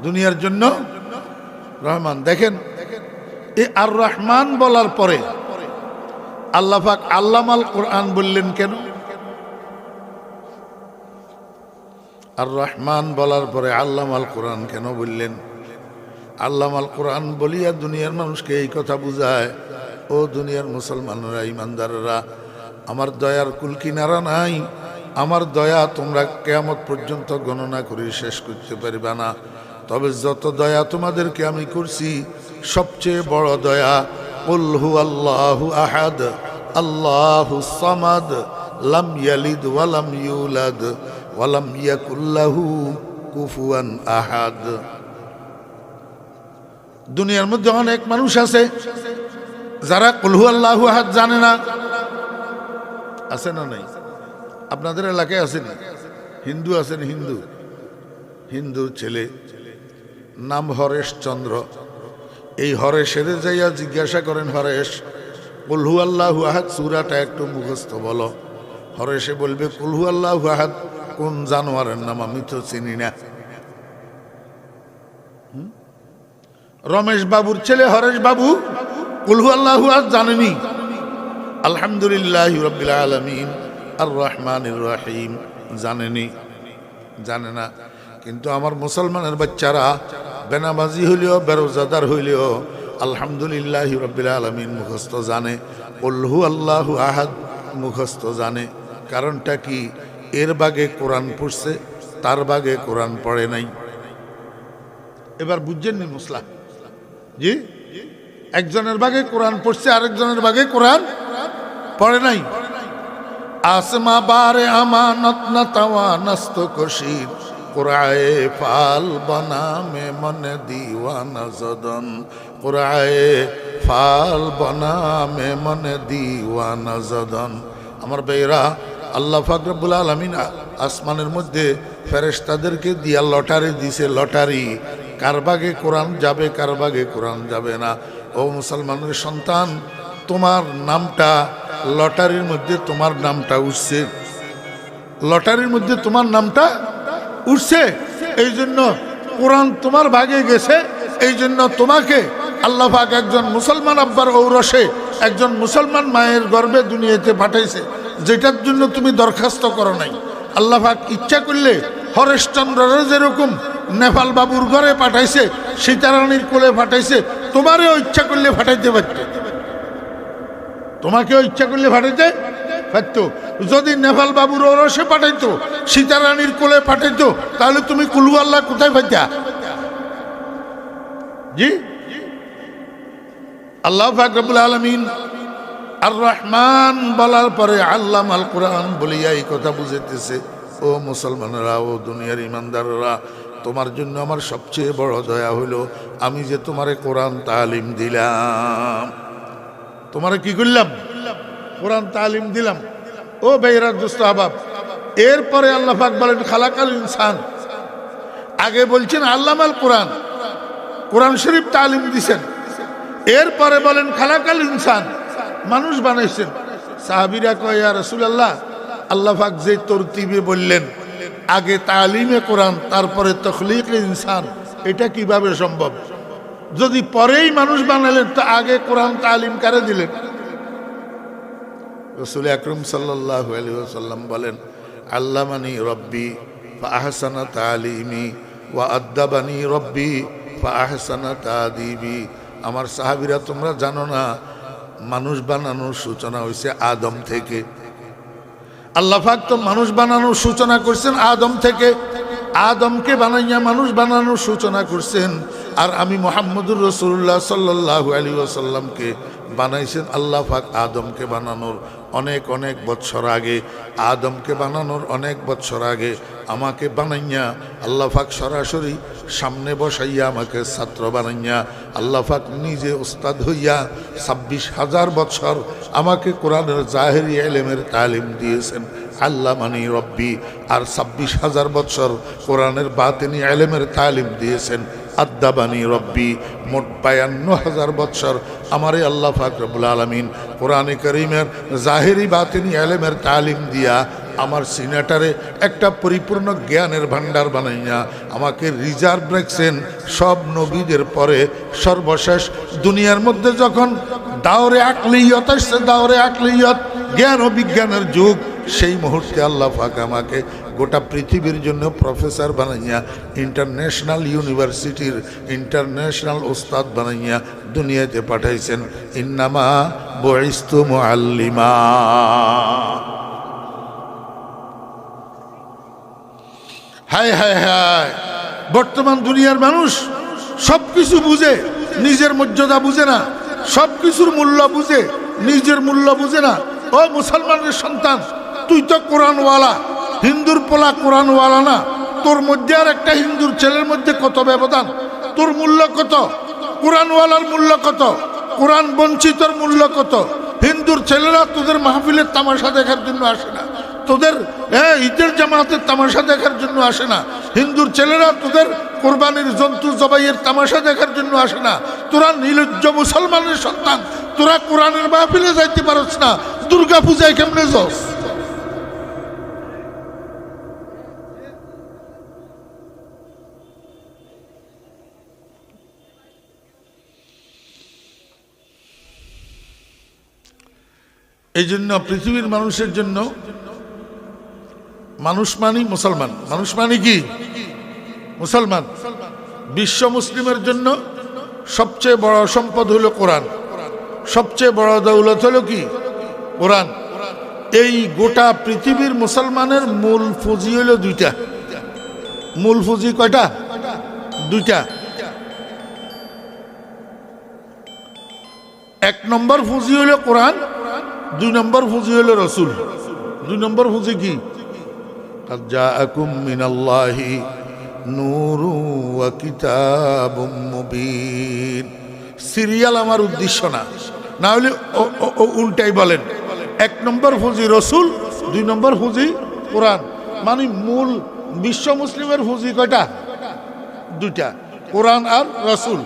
দুনিয়ার জন্য রহমান। দেখেন এই আর রহমান বলার পরে আল্লাহ পাক আল্লামাল কোরআন বললেন কেন? আর রহমান বলার পরে আল্লামাল কোরআন কেন বললেন? আল্লামাল কোরআন বলিয়া দুনিয়ার মানুষকে এই কথা বুঝায়, ও দুনিয়ার মুসলমানরা, ইমানদাররা, আমার দয়ার কুল কিনারা নাই, আমার দয়া তোমরা কিয়ামত পর্যন্ত গণনা করে শেষ করতে পারবে না। তবে যত দয়া তোমাদেরকে আমি করছি, সবচেয়ে বড় দয়া কুল হুয়াল্লাহু আহাদ আল্লাহুস সামাদ লাম ইয়ালিদ ওয়া লাম ইউলাদ ওয়া লাম ইয়াকুল লাহু কুফুয়ান আহাদ। দুনিয়ার মধ্যে অনেক মানুষ আছে যারা কুল হুয়াল্লাহু আহাদ জানে না। আছে না নাই? আপনাদের এলাকায় আছেন? হিন্দু আছেন, হিন্দু ছেলে নাম হরেশ চন্দ্র। এই হরেশের যাইয়া জিজ্ঞাসা করেন, হরেশ কুল হুয়াল্লাহু আহাদ সূরাটা একটু মুখস্থ বলো। হরেশে বলবে কুল হুয়াল্লাহু আহাদ কোন জানোয়ারের নাম, আমি তো চিনি না। রমেশ বাবুর ছেলে হরেশ বাবু কুল হুয়াল্লাহু আহাদ জানেনি। আলহামদুলিল্লাহি রাব্বিল আলামিন আর রহমানির রহিম জানেনি, জানে না। কিন্তু আমার মুসলমানের বাচ্চারা বেনামাজি হইলেও বেরোজাদার হইলেও আলহামদুলিল্লাহি রাব্বিল আলামিন মুখস্থ জানে, কুল হুয়াল্লাহু আহাদ মুখস্থ জানে। কারণটা কি? এর বাগে কোরআন পড়ছে, তার বাগে কোরআন পড়ে নাই। এবার বুঝছেন নি মুসলা? জি, একজনের বাগে কোরআন পড়ছে, আরেকজনের বাগে কোরআন পড়ে নাই। आसमा बारे अमानत न तवा नस्त कशीर कुराए फाल बना में मन दीवाना जदन कुराए फाल बना में मन दीवाना जदन। আমার ভাইরা, আল্লাহ পাক রব্বুল আলামিন আসমানের মধ্যে ফেরেশতাদেরকে দিয়া লটারি দিছে, লটারি। কার ভাগে কোরআন যাবে, কার ভাগে কোরআন যাবে না। ও মুসলমানের সন্তান, তোমার নামটা লটারির মধ্যে, তোমার নামটা উঠছে, লটারির মধ্যে তোমার নামটা উঠছে। এই জন্য কোরআন তোমার ভাগে গেছে। এই জন্য তোমাকে আল্লাহ পাক একজন মুসলমান আব্বার ঔরসে একজন মুসলমান মায়ের গর্ভে দুনিয়াতে পাঠাইছে, যেটার জন্য তুমি দরখাস্ত করো নাই। আল্লাহ পাক ইচ্ছা করলে হরেশচন্দ্রের যেরকম নেপাল বাবুর ঘরে পাঠাইছে, সীতারানীর কোলে পাঠাইছে, তোমারও ইচ্ছা করলে পাঠাইতে পারত, তোমাকেও ইচ্ছা করলে পাঠাইতে পারত। যদি নেপাল বাবুর ওরসে পাঠাইতো, সীতারানীর কোলে পাঠাইতো, তাহলে তুমি কুল হুয়াল্লাহ কোথায় পাইতা? জি, আল্লাহ পাক রব্বুল আলামিন আর রহমান বলার পরে আল্লামাল কোরআন বলিয়া এই কথা বুঝাইতেছে, ও মুসলমানেরা, ও দুনিয়ার ইমানদাররা, তোমার জন্য আমার সবচেয়ে বড় দয়া হলো আমি যে তোমারে কোরআন তালিম দিলাম। তোমারে কি করলাম? কোরআন তালিম দিলাম। ও ভাইরা দোস্ত আহবাব, এরপরে আল্লাহ পাক বলেন খালাকাল ইনসান। আগে বলছেন আল্লামাল কোরআন, কোরআন শরীফ তালিম দিছেন। এরপরে বলেন খালাকাল ইনসান, মানুষ বানাইছেন। সাহাবীরা কয় ইয়া রাসূলুল্লাহ, আল্লাহ পাক যে তরতিবে বললেন আগে তালিমে কোরআন তারপরে তখলিকে ইনসান, এটা কিভাবে সম্ভব? যদি পরেই মানুষ বানালেন তো আগে কোরআন তালিম কারে দিলেন? রাসূল আকরাম সাল্লাল্লাহু আলাইহি ওয়াসাল্লাম বলেন আল্লামানি রব্বি ফাআহসানা তালিমি ওয়া আদ্দাবানি রব্বি ফাআহসানা তাদিবি। আমার সাহাবীরা, তোমরা জানো না মানুষ বানানোর সূচনা হয়েছে আদম থেকে। আল্লাহ পাক তো মানুষ বানানোর সূচনা করছেন আদম থেকে। আদমকে বানাইয়া মানুষ বানানোর সূচনা করছেন। আর আমি মুহাম্মদুর রাসূলুল্লাহ সাল্লাল্লাহু আলাইহি ওয়াসাল্লামকে বানাইছেন আল্লাহ পাক আদমকে বানানোর অনেক অনেক বছর আগে। আদমকে বানানোর অনেক বছর আগে আমাকে বানাইয়া আল্লাহ পাক সরাসরি সামনে বসাইয়া আমাকে ছাত্র বানাইয়া আল্লাহ পাক নিজে ওস্তাদ হইয়া 26,000 বছর আমাকে কোরআনের জাহেরি ইলমের তালিম দিয়েছেন আল্লামানি রব্বি। আর 26,000 বছর কোরআনের বাতিনি ইলমের তালিম দিয়েছেন আদ্দাবানি রব্বি। মোট 52,000 বছর আমারে আল্লাহ পাক রব্বুল আলামিন কোরআনে কারীমের জাহেরি বাতিনি ইলমের তালিম দিয়া আমার সিনেটারে একটা পরিপূর্ণ জ্ঞানের ভান্ডার বানাইয়া আমাকে রিজার্ভ রাখছেন সব নবীদের পরে। সর্বশেষ দুনিয়ার মধ্যে যখন দাওরে আকলিয়ত আসছে, দাওরে আকলিয়ত জ্ঞান ও বিজ্ঞানের যুগ, সেই মুহূর্তে আল্লাহ পাক আমাকে গোটা পৃথিবীর জন্য প্রফেসর বানাইয়া ইন্টারন্যাশনাল ইউনিভার্সিটির ইন্টারন্যাশনাল ওস্তাদ বানাইয়া দুনিয়াতে পাঠাইছেন। ইন্নামা বুইস্তু মুআল্লিমা। হায় হায় হায়, বর্তমান দুনিয়ার মানুষ সবকিছু বুঝে, নিজের মর্যাদা বুঝে না। সবকিছুর মূল্য বুঝে, নিজের মূল্য বুঝে না। ও মুসলমানের সন্তান, তুই তো কোরআনওয়ালা, হিন্দুর পোলা কোরআনওয়ালা না। তোর মধ্যে আর একটা হিন্দুর ছেলের মধ্যে কত ব্যবধান। তোর মূল্য কত? কোরআনওয়ালার মূল্য কত? কোরআন বঞ্চিতর মূল্য কত? হিন্দুর ছেলেরা তোদের মাহফিলের তামাশা দেখার জন্য আসে না, তোদের ঈদের জামাতের তামাশা দেখার জন্য আসে না। হিন্দুর ছেলেরা তোদের কোরবানির জন্তু জবাইয়ের তামাশা দেখার জন্য আসে না। তোরা নির্লজ্জ মুসলমানের সন্তান, তোরা কোরআনের মাহফিলে যাইতে পারছ না, দুর্গা পূজায় কেমনে যাস? এই জন্য পৃথিবীর মানুষের জন্য মানুষ মানি মুসলমান, মানুষ মানি কি? মুসলমান। বিশ্ব মুসলিমের জন্য সবচেয়ে বড় সম্পদ হলো কোরআন, সবচেয়ে বড় দৌলত হলো কি? কোরআন। এই গোটা পৃথিবীর মুসলমানের মূল পুঁজি হলো দুইটা। মূল পুঁজি কয়টা? দুইটা। এক নম্বর পুঁজি হলো কোরআন, দুই নম্বর পুঁজি হলো রসুল। দুই নম্বর পুঁজি কি? قد جاءكم من الله نور وكتاب مبين। সিরিয়াল আমার উদ্দেশ্য না, না হলে উল্টাই বলেন। এক নম্বর পুঁজি রসুল, দুই নম্বর পুঁজি কোরআন। মানে মূল বিশ্ব মুসলিমের পুঁজি কয়টা? দুইটা, কোরআন আর রসুল।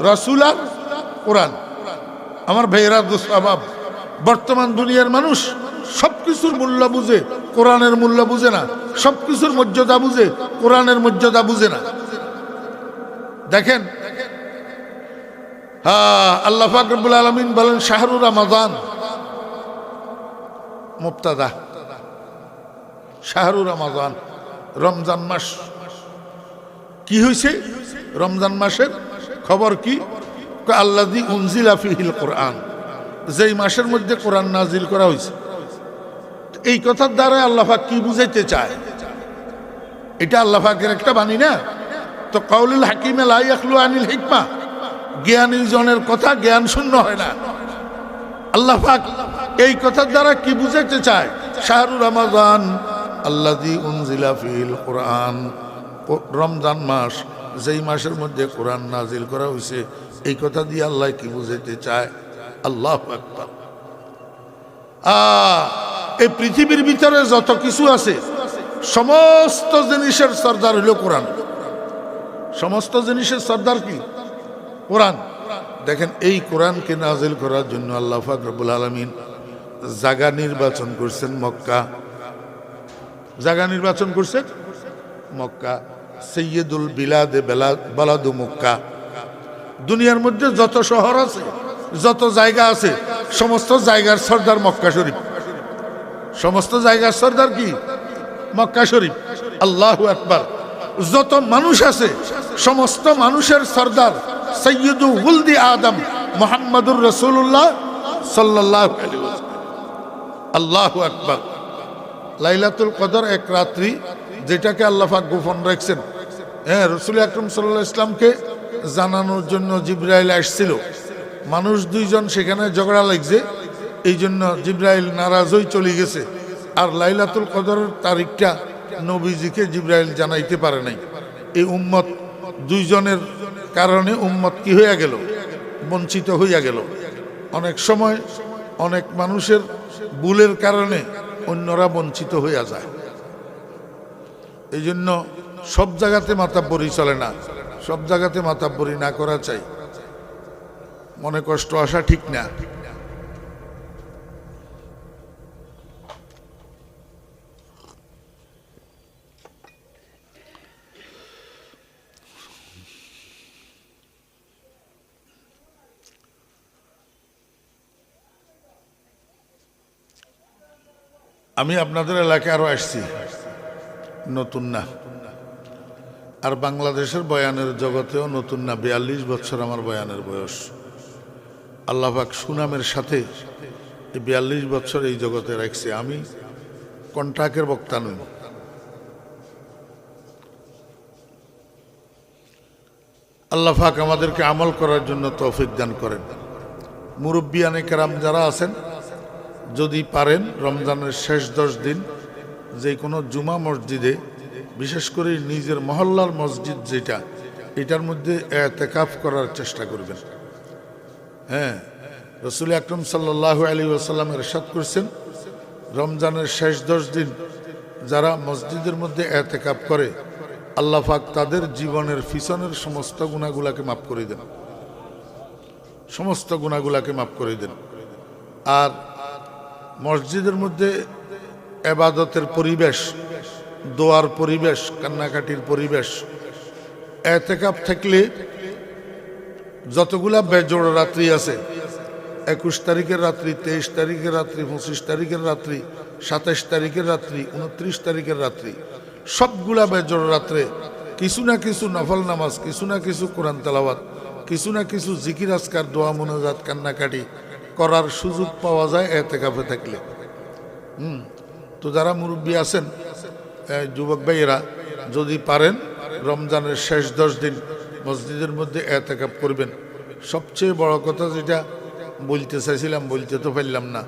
রসুল আর কোরআন। আমার ভাইয়েরা দোস্ত আহবাব, বর্তমান দুনিয়ার মানুষ সবকিছুর মূল্য বুঝে, কোরআনের মূল্য বুঝে না। সবকিছুর মর্যাদা বুঝে, কোরআনের মর্যাদা বুঝে না। দেখেন, আল্লাহ পাক রব্বুল আলামিন বলেন শাহরু রমাদান, মুবতাদা, শাহরু রমাদান, রমজান মাস। কি হয়েছে রমজান মাসের খবর কি? আল্লাযী উনজিলা ফীহিল কোরআন, যেই মাসের মধ্যে কোরআন নাজিল করা হয়েছে। এই কথার দ্বারা আল্লাহ পাক কি বুঝাইতে চায়? এটা আল্লাহ পাকের একটা বাণী না? তো কাউলুল হাকিমে লা ইয়াখলু আনিল হিকমা, জ্ঞানী জনের কথা জ্ঞান শূন্য হয় না। আল্লাহ পাক এই কথার দ্বারা কি বুঝাইতে চায়? শাহরু রমাদান আল্লাযী উনজিলা ফীহিল কোরআন, রমজান মাস, যেই মাসের মধ্যে কোরআন নাজিল করা হয়েছে, এই কথা দিয়ে আল্লাহ কি বুঝাইতে চায়? আল্লাহু আকবার। এই পৃথিবীর ভিতরে যত কিছু আছে সমস্ত জিনিসের সর্দার হইল কোরআন। সমস্ত জিনিসের সর্দার কি? কোরআন। দেখেন, এই কোরআনকে নাজিল করার জন্য আল্লাহ পাক রব্বুল আলামিন জায়গা নির্বাচন করছেন মক্কা। জায়গা নির্বাচন করছেন মক্কা। সৈয়দুল বিলাদে বালাদু মক্কা। দুনিয়ার মধ্যে যত শহর আছে, যত জায়গা আছে, সমস্ত জায়গার সর্দার মক্কা শরীফ। সমস্ত জায়গার সর্দার কি? মক্কা শরীফ। আল্লাহু আকবার। যত মানুষ আছে সমস্ত মানুষের সর্দার সৈয়দু উলদি আদম মুহাম্মাদুর রাসূলুল্লাহ সাল্লাল্লাহু আলাইহি ওয়াসাল্লাম। আল্লাহু আকবার। লাইলাতুল কদর এক রাত্রি, যেটাকে আল্লাহ পাক গোপন রাখছেন। হ্যাঁ, রাসূল আকরাম সাল্লাল্লাহু আলাইহি ওয়াসাল্লামকে জানানোর জন্য জিবরাইল আসছিল। মানুষ দুইজন সেখানে ঝগড়া লাগছে, এই জন্য জিবরাইল নারাজ হয়ে চলে গেছে। আর লাইলাতুল কদরের তারিখটা নবীজিকে জিবরাইল জানাইতে পারে নাই। এই উম্মত দুইজনের কারণে উম্মত কি হইয়া গেল? বঞ্চিত হইয়া গেল। অনেক সময় অনেক মানুষের ভুলের কারণে অন্যরা বঞ্চিত হইয়া যায়। এই জন্য সব জায়গাতে মাতাব্বরি চলে না, সব জায়গাতে মাতাব্বরি না করা চাই। মনে কষ্ট আসা ঠিক না। আমি আপনাদের এলাকায় আরো আসছি, নতুন না। আর বাংলাদেশের বয়ানের জগতেও নতুন না। 42 বছর আমার বয়ানের বয়স। আল্লাহ পাক সুনামের সাথে এই 42 বছর এই জগতে রাখছে। আমি কন্ট্রাক্টের বক্তা নই। আল্লাহ পাক আমাদেরকে আমল করার জন্য তৌফিক দান করেন। মুরব্বিয়ানে কেরাম যারা আছেন, যদি পারেন রমজানের শেষ 10 দিন যে কোনো জুমা মসজিদে, বিশেষ করে নিজের মহল্লার মসজিদ যেটা, এটার মধ্যে ইতিকাফ করার চেষ্টা করবেন। হ্যাঁ, রাসূল আকরাম সাল্লাল্লাহু আলাইহি ওয়াসাল্লাম ইরশাদ করেছেন, রমজানের শেষ 10 দিন যারা মসজিদের মধ্যে ইতিকাফ করে, আল্লাহ পাক তাদের জীবনের পিছনের সমস্ত গুনাহগুলোকে মাফ করে দেন। সমস্ত গুনাহগুলোকে মাফ করে দেন। আর মসজিদের মধ্যে ইবাদতের পরিবেশ, দোয়ার পরিবেশ, কান্নাকাটির পরিবেশ। ইতিকাফ থাকলে যতগুলা বেজোড় রাত্রি আছে, 21 তারিখের রাত্রি, 23 তারিখের রাত্রি, 25 তারিখের রাত্রি, 27 তারিখের রাত্রি, 29 তারিখের রাত্রি, সবগুলা বেজোড় রাত্রে কিছু না কিছু নফল নামাজ, কিছু না কিছু কোরআন তেলাওয়াত, কিছু না কিছু জিকির আজকার, দোয়া মুনাজাত, কান্নাকাটি করার সুযোগ পাওয়া যায় ইতিকাফে থাকলে। তো যারা মুরব্বী আছেন, যুবক ভাইয়েরা, যদি পারেন রমজানের শেষ 10 দিন মসজিদের মধ্যে ইতিকাফ করবেন। সবচেয়ে বড় কথা যেটা বলতে চাইছিলাম, বলতে তো পারলাম না,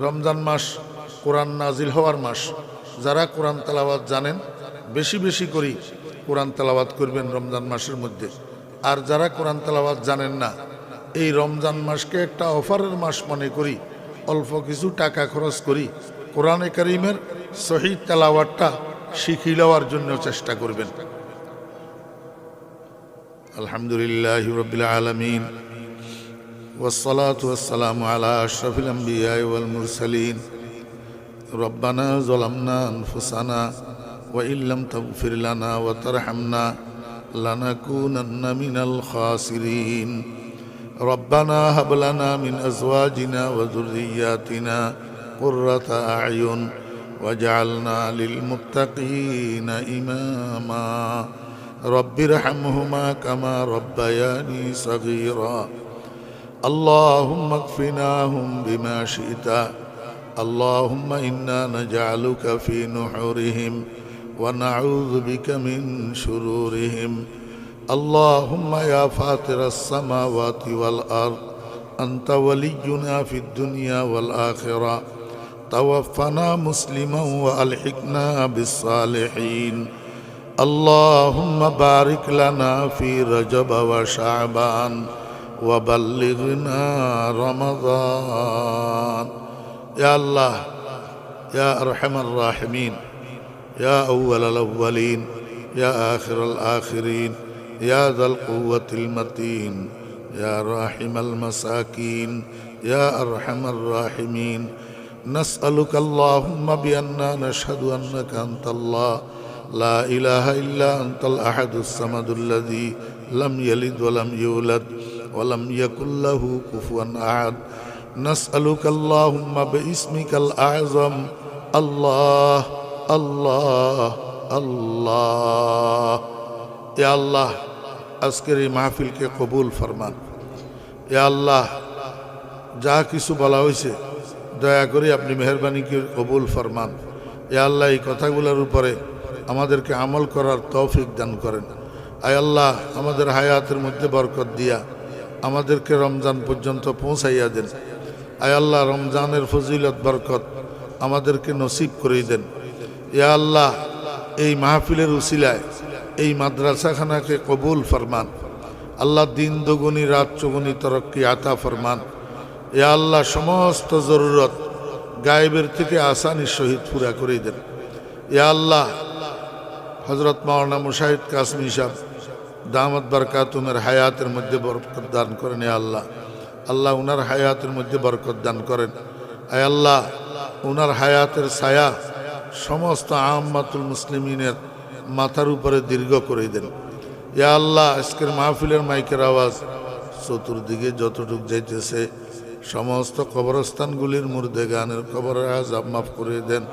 রমজান মাস কোরআন নাজিল হওয়ার মাস। যারা কোরআন তেলাওয়াত জানেন, বেশি বেশি করে কোরআন তেলাওয়াত করবেন রমজান মাসের মধ্যে। আর যারা কোরআন তেলাওয়াত জানেন না, এই রমজান মাসকে একটা অফারের মাস মনে করি, অল্প কিছু টাকা খরচ করি কোরআনে কারীমের সহিহ তেলাওয়াতটা শিখে নেওয়ার জন্য চেষ্টা করবেন। আলহামদুলিল্লাহি রাব্বিল আলামিন, ওয়াসসালাতু ওয়াসসালামু আলা আশরাফিল আমবিয়াই ওয়াল মুরসালিন। রব্বানা যালামনা আনফুসানা ওয়া ইল্লাম তাগফির লানা ওয়া তারহামনা লানাকুনান্না মিনাল খাসিরিন। রব্বানা হাব লানা মিন আজওয়াজিনা ওয়া যুররিয়্যাতিনা কুররাতা আ'য়ুন ওয়াজআলনা লিল মুত্তাকিনা ইমামা। রব্বিরহামহুমা কামা রব্বায়ানি সগীরা। اللهم اكفناهم بما شئت. اللهم إنا نجعلك في نحورهم ونعوذ بك من شرورهم. اللهم يا فاطر السماوات والأرض أنت ولينا في الدنيا والآخرة. توفنا مسلما وألحقنا بالصالحين اللهم بارك لنا في رجب وشعبان وبلغنا رمضان يا الله يا أرحم الراحمين يا أول الأولين يا آخر الآخرين يا ذا القوة المتين يا راحم المساكين يا أرحم الراحمين نسألك اللهم بأننا نشهد أنك أنت الله لا إله إلا أنت الأحد الصمد الذي لم يلد ولم يولد ولم يكن له كفوا أحد نسألك اللهم باسمك الأعظم الله الله الله يا الله আজকের এই মাহফিলকে কবুল ফরমান ইয়া আল্লাহ যা কিছু বলা হয়েছে দয়া করে আপনি মেহেরবানিকে কবুল ফরমান ইয়া আল্লাহ এই কথাগুলোর উপরে আমাদেরকে আমল করার তৌফিক দান করেন আয় আল্লাহ আমাদের হায়াতের মধ্যে বরকত দিয়া আমাদেরকে রমজান পর্যন্ত পৌঁছাইয়া দেন আয় আল্লাহ রমজানের ফজিলত বরকত আমাদেরকে নসিব করে দেন ইয়া আল্লাহ এই মাহফিলের উসিলায় এই মাদ্রাসাখানাকে কবুল ফরমান আল্লাহ দিন দুগুনি রাত চৌগুনি তরক্কি আতা ফরমান ইয়া আল্লাহ সমস্ত জরুরত গায়েবের থেকে আসানির সহিত পুরা করে দেন ইয়া আল্লাহ হজরত মাওলানা মুশাহিদ কাসমি সাহেব দামত বরকাতুমের হায়াতের মধ্যে বরকত দান করেন ইয়া আল্লাহ আল্লাহ উনার হায়াতের মধ্যে বরকত দান করেন আয় আল্লাহ উনার হায়াতের ছায়া সমস্ত আম্মাতুল মুসলিমিনের মাথার উপরে দীর্ঘ করে দেন ইয়া আল্লাহ আজকের মাহফিলের মাইকের আওয়াজ চতুর্দিকে যতটুক যাইতেছে সমস্ত কবরস্থানগুলির মুর্দে গানের কবরের আযাব মাফ করে দেন।